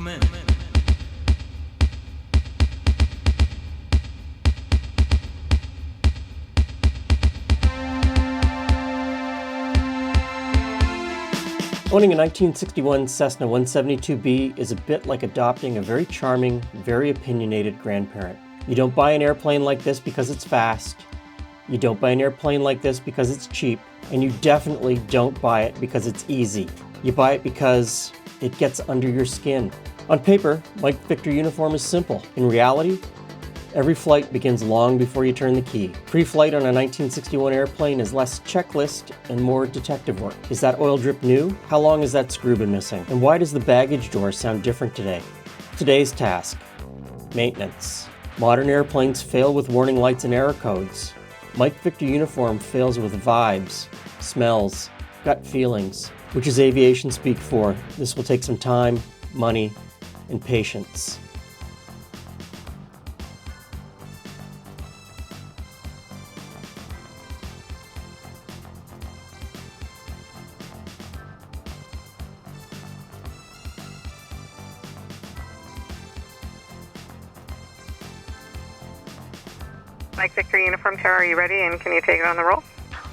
in. Owning a 1961 Cessna 172B is a bit like adopting a very charming, very opinionated grandparent. You don't buy an airplane like this because it's fast. You don't buy an airplane like this because it's cheap. And you definitely don't buy it because it's easy. You buy it because it gets under your skin. On paper, Mike Victor uniform is simple. In reality, every flight begins long before you turn the key. Pre-flight on a 1961 airplane is less checklist and more detective work. Is that oil drip new? How long has that screw been missing? And why does the baggage door sound different today? Today's task: maintenance. Modern airplanes fail with warning lights and error codes. Mike Victor uniform fails with vibes, smells, gut feelings, which is aviation speak for. This will take some time, money, and patience. Mike Victor Uniform Tower, are you ready, and can you take it on the roll?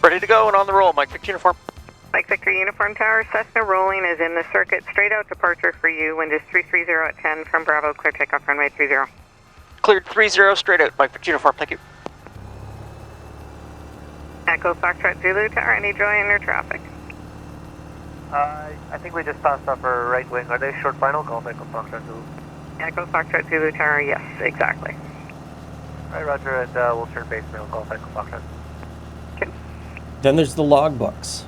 Ready to go and on the roll, Mike Victor Uniform. Mike Victor Uniform Tower, Cessna rolling is in the circuit, straight out departure for you, wind is 330 at 10 from Bravo, clear takeoff runway 30. Cleared 30 straight out, Mike Victor Uniform, thank you. Echo Foxtrot Zulu Tower, any joy in your traffic? I think we just passed off our right wing. Are they short final? Golf Echo Foxtrot Zulu. Echo Foxtrot Zulu Tower, yes, exactly. Alright, roger, and we'll turn base mail, Golf Echo Foxtrot. Okay. Then there's the logbooks.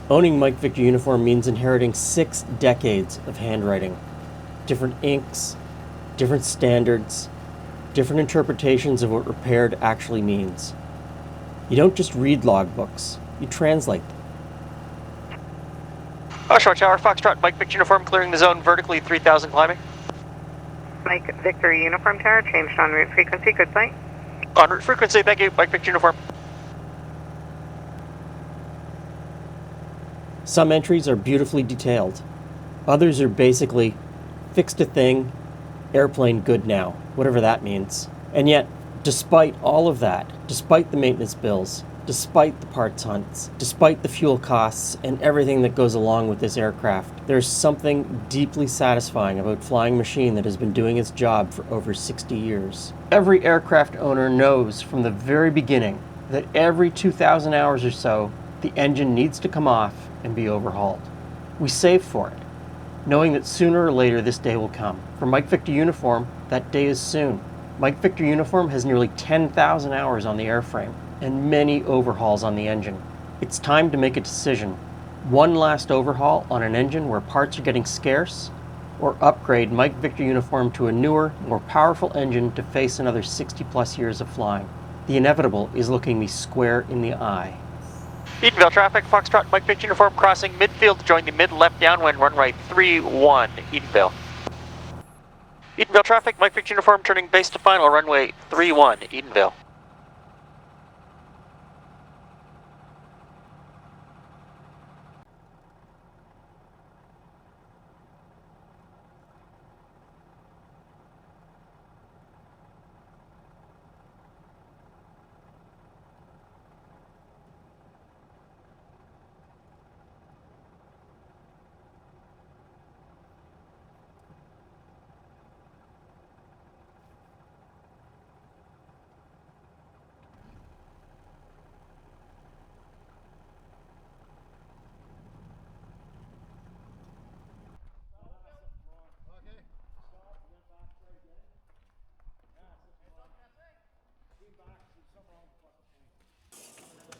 Owning Mike Victor uniform means inheriting 6 decades of handwriting. Different inks, different standards, different interpretations of what repaired actually means. You don't just read logbooks, you translate them. Short Tower, Foxtrot, Mike Victor Uniform, clearing the zone vertically 3000 climbing. Mike Victor Uniform Tower, changed en route frequency, good flight. En route frequency, thank you, Mike Victor Uniform. Some entries are beautifully detailed. Others are basically, fixed a thing, airplane good now, whatever that means. And yet, despite all of that, despite the maintenance bills, despite the parts hunts, despite the fuel costs and everything that goes along with this aircraft, there's something deeply satisfying about flying a machine that has been doing its job for over 60 years. Every aircraft owner knows from the very beginning that every 2,000 hours or so, the engine needs to come off and be overhauled. We save for it, knowing that sooner or later this day will come. For Mike Victor uniform, that day is soon. Mike Victor uniform has nearly 10,000 hours on the airframe and many overhauls on the engine. It's time to make a decision. One last overhaul on an engine where parts are getting scarce, or upgrade Mike Victor uniform to a newer, more powerful engine to face another 60+ years of flying. The inevitable is looking me square in the eye. Edenville traffic, Foxtrot, Mike Victor Uniform, crossing midfield to join the mid-left downwind, runway 31, Edenville. Edenville traffic, Mike Victor Uniform, turning base to final, runway 31, Edenville.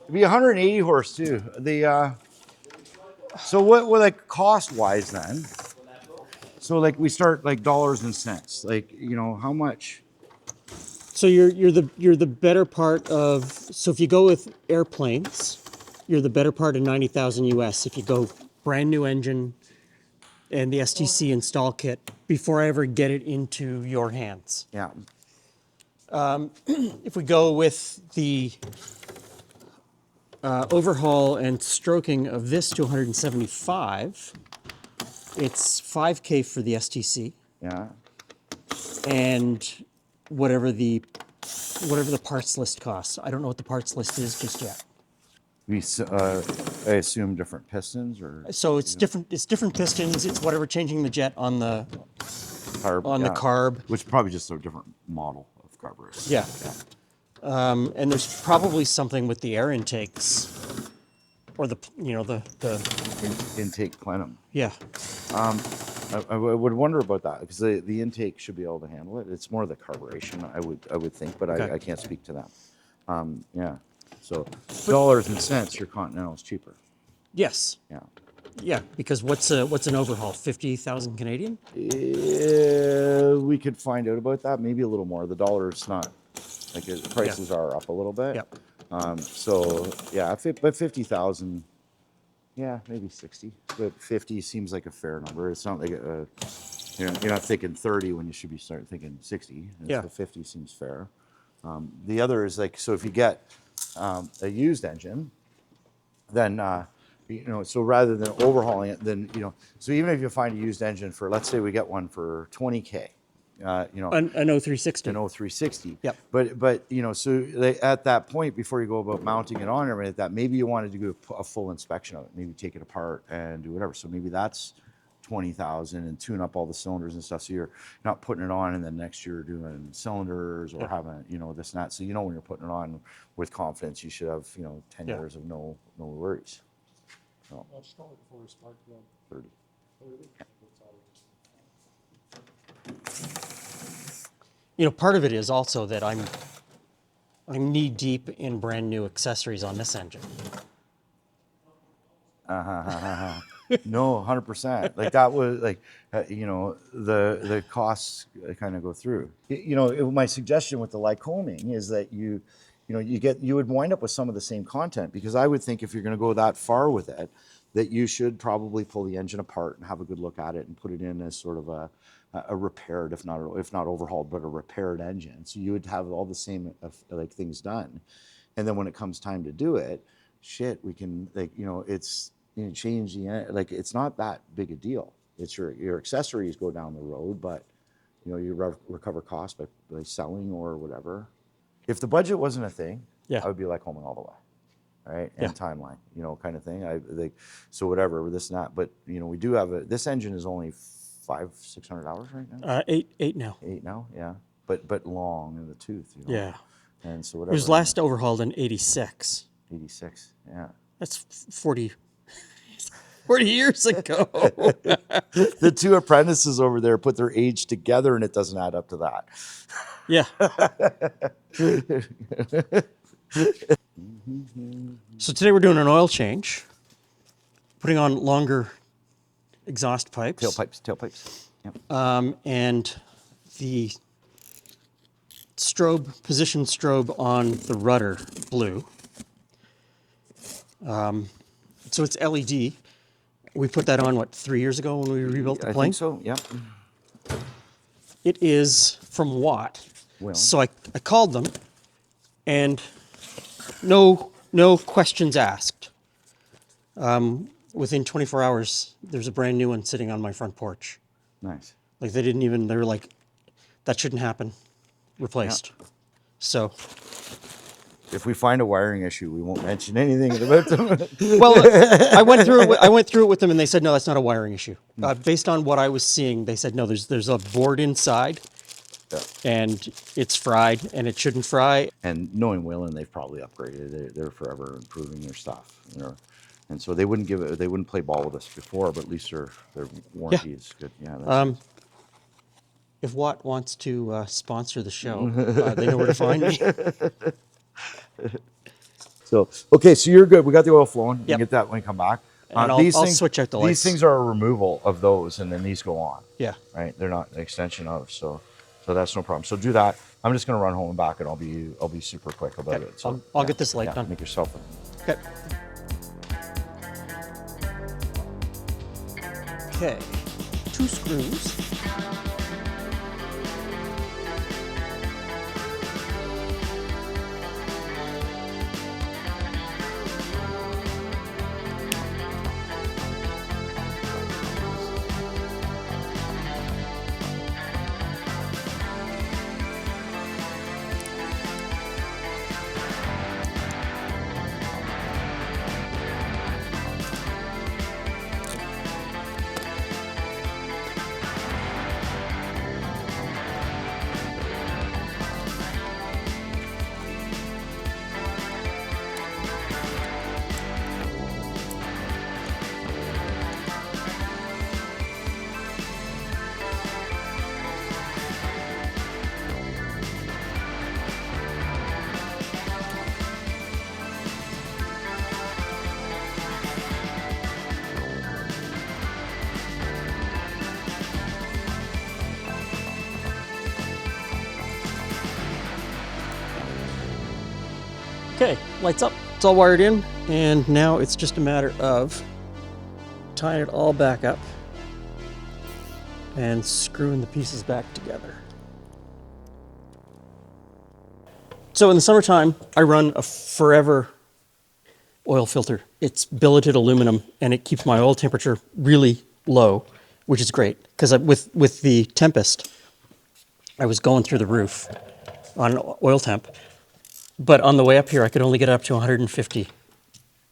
It'd be 180 horse too. So what like cost wise then? So like we start like dollars and cents. Like, you know, how much? So you're the better part of, so if you go with airplanes, you're the better part of 90,000 US. If you go brand new engine and the STC install kit before I ever get it into your hands. Yeah. If we go with the overhaul and stroking of this to 175, it's $5K for the STC, Yeah. and whatever the parts list costs. I don't know what the parts list is just yet. I assume different pistons or So it's different. It's different pistons. It's whatever changing the jet on the carb. the carb. Which is probably just a different model of carburetor. Yeah. And there's probably something with the air intakes, or the Intake plenum. yeah. I would wonder about that because the intake should be able to handle it. It's more the carburation, I would think, but Okay. I can't speak to that. Yeah. So dollars and cents, your Continental is cheaper. Yes. Yeah. Yeah. Because what's an overhaul? 50,000 Canadian. We could find out about that. Maybe a little more. The dollar's not like the prices are up a little bit. Yep. So yeah, but 50,000. Yeah, maybe 60. But 50 seems like a fair number. It's not like you're not thinking 30 when you should be starting thinking 60. Yeah. So 50 seems fair. The other is like, so if you get a used engine, then so rather than overhauling it, then so even if you find a used engine for, let's say we get one for 20K, An 0360. an 0360. Yep. But so at that point, before you go about mounting it on and everything like that, maybe you wanted to do a full inspection of it, maybe take it apart and do whatever. So maybe that's 20,000 and tune up all the cylinders and stuff. So you're not putting it on and then next year doing cylinders or having this and that. So when you're putting it on with confidence, you should have 10 years of no worries. So, I'll just call it before we spark plug. 30. 30? Part of it is also that I'm knee deep in brand new accessories on this engine. No, 100%. Like that was like, the costs kind of go through. My suggestion with the Lycoming is that you would wind up with some of the same content, because I would think if you're going to go that far with it, that you should probably pull the engine apart and have a good look at it and put it in as sort of a repaired, if not overhauled, but a repaired engine. So you would have all the same things done, and then when it comes time to do it, we can change the it's not that big a deal. It's your accessories go down the road, but you recover costs by selling or whatever. If the budget wasn't a thing, Yeah. I would be Lycoming all the way, right? Yeah. And timeline, kind of thing. So whatever, this and that. But we do have this engine is only 500-600 hours right now. 8 now. 8 now, yeah. But long in the tooth, Yeah. And so It whatever. was last overhauled in 86. 86, yeah. That's 40 years ago. The two apprentices over there put their age together, and it doesn't add up to that. Yeah. So today we're doing an oil change, putting on longer exhaust pipes. Tailpipes. Yep. And the position strobe on the rudder blew. So it's LED. We put that on, 3 years ago when we rebuilt the I plane? think so, yep. It is from Watt. Well. So I called them, and no questions asked. Within 24 hours, there's a brand new one sitting on my front porch. Nice. They were like, that shouldn't happen. Replaced. Yeah. So, If we find a wiring issue, we won't mention anything about them. well, I went through it with them, and they said, no, that's not a wiring issue. Based on what I was seeing, they said, no, there's a board inside, Yeah. and it's fried, and it shouldn't fry. And knowing Whalen, they've probably upgraded. They're forever improving their stuff. And so they wouldn't play ball with us before, but at least their warranty is good. Yeah. That's If Watt wants to sponsor the show, they know where to find me. So, okay, so you're good. We got the oil flowing. You Yep. can get that when you come back. And I'll switch out the lights. These things are a removal of those, and then these go on. Yeah. Right? They're not an extension of, so that's no problem. So do that. I'm just going to run home and back, and I'll be super quick about Okay. it. So I'll get this light done. Make yourself a... Okay. Okay. 2 screws. Okay, lights up. It's all wired in, and now it's just a matter of tying it all back up and screwing the pieces back together. So in the summertime, I run a forever oil filter. It's billeted aluminum, and it keeps my oil temperature really low, which is great, because with the Tempest, I was going through the roof on oil temp, but on the way up here, I could only get up to 150.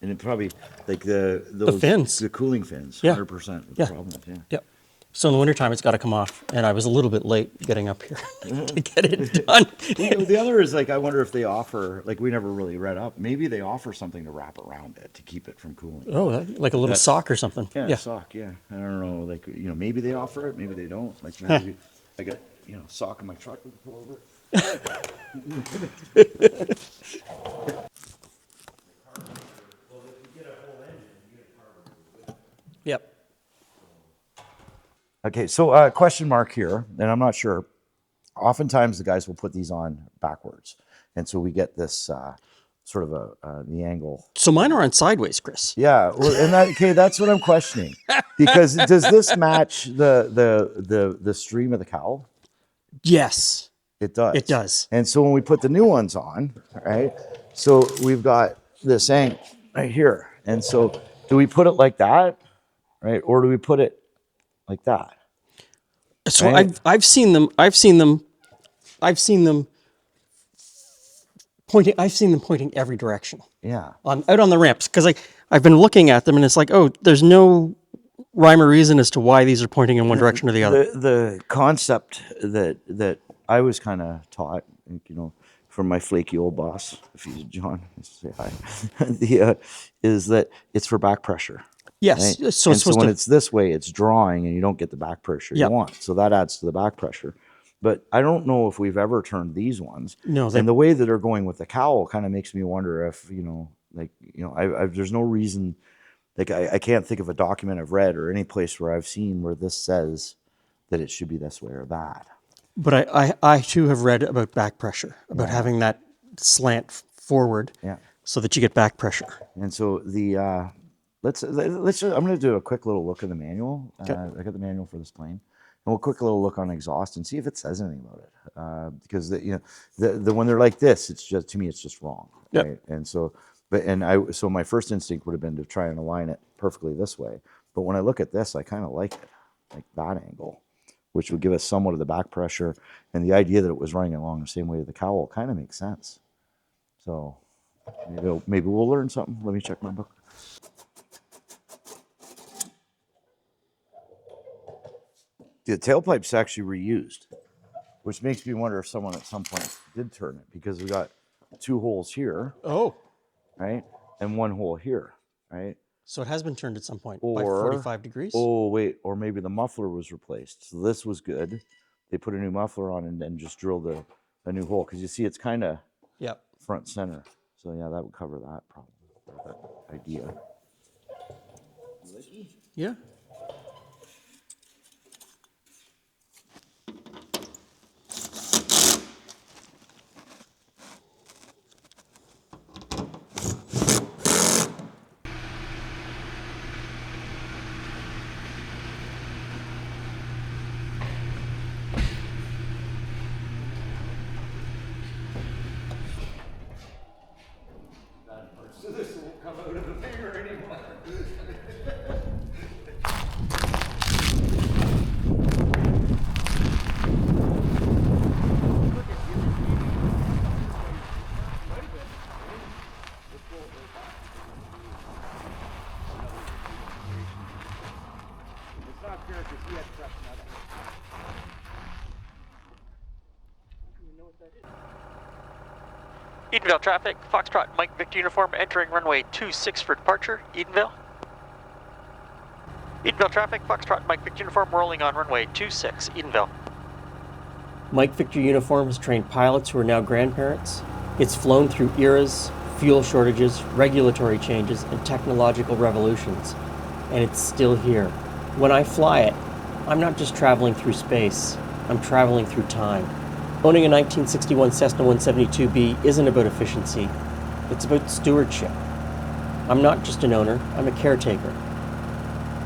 And it probably, like those fins. the cooling fins, Yeah. 100% with Yeah. the problem. Yeah. Yep. So in the wintertime, it's got to come off, and I was a little bit late getting up here to get it done. The other is like, I wonder if they offer, like we never really read up, maybe they offer something to wrap around it to keep it from cooling. Oh, like a little That's- sock or something. Yeah, sock, yeah. I don't know, like, maybe they offer it, maybe they don't. Like, maybe I got, sock in my truck we can pull over. Yep. Okay, so question mark here, and I'm not sure. Oftentimes the guys will put these on backwards, and so we get this sort of the angle. So mine are on sideways, Chris. Yeah, well, and that's what I'm questioning, because does this match the stream of the cowl? Yes. It does. It does. And so when we put the new ones on, right? So we've got this angle right here, and so do we put it like that, right, or do we put it like that? So Right. I've seen them pointing every direction Yeah. out on the ramps, because I've been looking at them, and it's like, oh, there's no rhyme or reason as to why these are pointing in one direction or the other. The concept that I was kind of taught, from my flaky old boss, if he's John, say hi, is that it's for back pressure. Yes. Right? So and it's so supposed when to. it's this way, it's drawing, and you don't get the back pressure Yep. you want. So that adds to the back pressure. But I don't know if we've ever turned these ones. No, And the way that they're going with the cowl kind of makes me wonder if, there's no reason. Like, I can't think of a document I've read or any place where I've seen where this says that it should be this way or that. But I too have read about back pressure, about having that slant forward, Yeah. so that you get back pressure. And so let's I'm going to do a quick little look at the manual. I got the manual for this plane, and we'll quick little look on exhaust and see if it says anything about it. Because the when they're like this, it's just, to me, it's just wrong. Yep. Right? And so, so my first instinct would have been to try and align it perfectly this way. But when I look at this, I kind of like it, like that angle, which would give us somewhat of the back pressure, and the idea that it was running along the same way as the cowl kind of makes sense. So maybe we'll learn something. Let me check my book. The tailpipe's actually reused, which makes me wonder if someone at some point did turn it, because we got 2 holes here, Oh. right, and 1 hole here, right? So it has been turned at some point by Or 45 degrees? Oh wait, or maybe the muffler was replaced. So this was good. They put a new muffler on and then just drilled a new hole, because you see it's kind of Yep. front center. So yeah, that would cover that problem, or that idea. Yeah. So this won't come out of the finger anymore. It's not fair because he had fresh metal. Edenville traffic, Foxtrot, Mike Victor uniform entering runway 26 for departure, Edenville. Edenville traffic, Foxtrot, Mike Victor uniform rolling on runway 26, Edenville. Mike Victor Uniform has trained pilots who are now grandparents. It's flown through eras, fuel shortages, regulatory changes, and technological revolutions. And it's still here. When I fly it, I'm not just traveling through space, I'm traveling through time. Owning a 1961 Cessna 172B isn't about efficiency, It's about stewardship. I'm not just an owner, I'm a caretaker.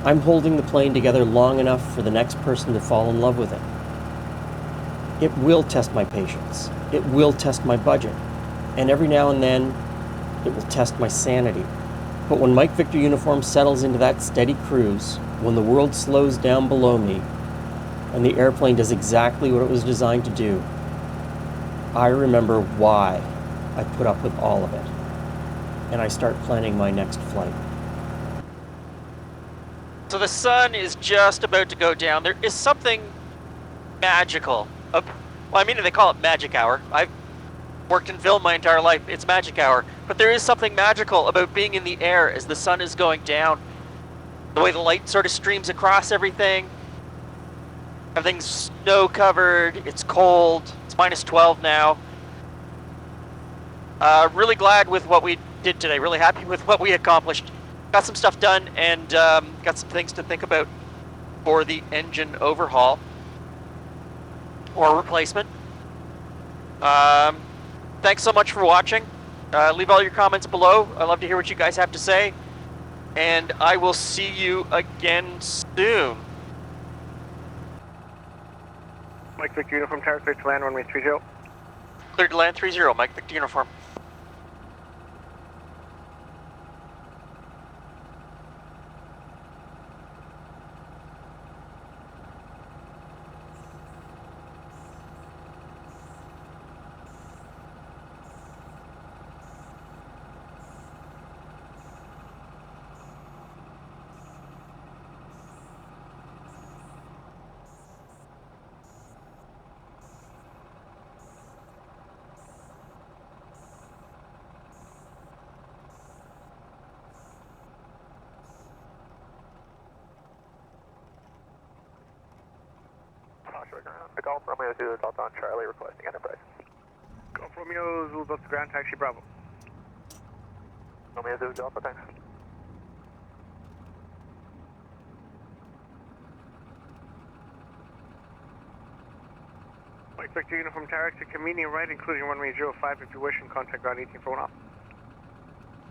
I'm holding the plane together long enough for the next person to fall in love with it. It will test my patience. It will test my budget. And every now and then, it will test my sanity. But when Mike Victor uniform settles into that steady cruise, when the world slows down below me, and the airplane does exactly what it was designed to do, I remember why I put up with all of it. And I start planning my next flight. So the sun is just about to go down. There is something magical. Well, I mean, they call it magic hour. I've worked in film my entire life. It's magic hour. But there is something magical about being in the air as the sun is going down. The way the light sort of streams across everything. Everything's snow covered. It's cold. It's minus 12 now. Really glad with what we did today. Really happy with what we accomplished. Got some stuff done and got some things to think about for the engine overhaul or replacement. Thanks so much for watching. Leave all your comments below. I'd love to hear what you guys have to say. And I will see you again soon. Mike Victor Uniform Tower, clear to land, runway 30. Cleared to land 30, Mike Victor Uniform. The Golf Romeo Zulu Delta on Charlie requesting Enterprise. Golf Romeo Zulu Delta Grand Taxi Bravo. Romeo Zulu Delta, thanks. Mike Victor Uniform Tower to convenient right, including runway 05 if you wish, and contact ground 18 for 1 off.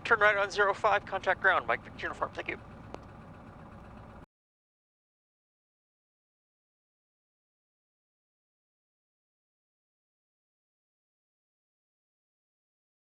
Turn right on 05, contact ground, Mike Victor Uniform, thank you.